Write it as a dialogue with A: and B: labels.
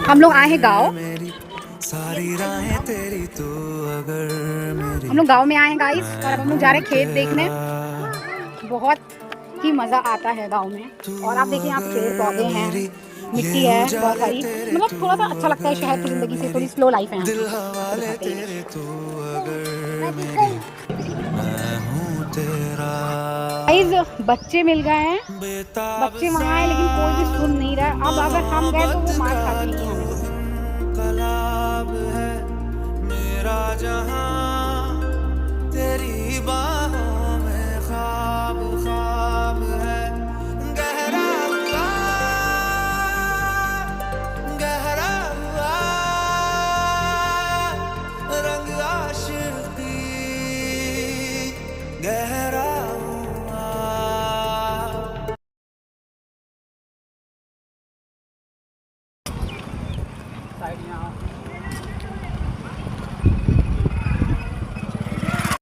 A: हम लोग आए हैं गाँव।
B: सारी राहें तेरी तू अगर मेरी
A: हम लोग गाँव में आए हैं गाइस, और अब हम लोग जा रहे हैं खेत देखने।
B: तेरा
A: बहुत ही मज़ा आता है गाँव में।
B: तू
A: और आप देखिए यहाँ पे पेड़
B: अगर
A: पौधे हैं,
B: मेरी ये
A: मिट्टी है बहुत
B: उजाले
A: सारी।
B: तेरे
A: मतलब
B: तू
A: थोड़ा सा अच्छा लगता है,
B: अगर
A: शहर की ज़िंदगी से
B: मेरी
A: थोड़ी स्लो लाइफ है यहाँ
B: दिल
A: की, आपको
B: हवाले
A: दिखाते हैं।
B: तेरे तू अगर मेरी मैं हूँ तेरा
A: गाइस बच्चे मिल गए हैं,
B: बेताब
A: बच्चे
B: सा
A: वहाँ हैं लेकिन कोई भी सुन नहीं रहा है। अब अगर हम गए तो
B: मोहब्बत
A: वो मार
B: का
A: खा जाएंगे
B: तू
A: हमें।
B: इनकलाब है मेरा जहां तेरी बाहों में ख्वाब ख्वाब है गहरा हुआ गहरा हुआ रंग आशिकी गहरा हुआ
A: साइड यहाँ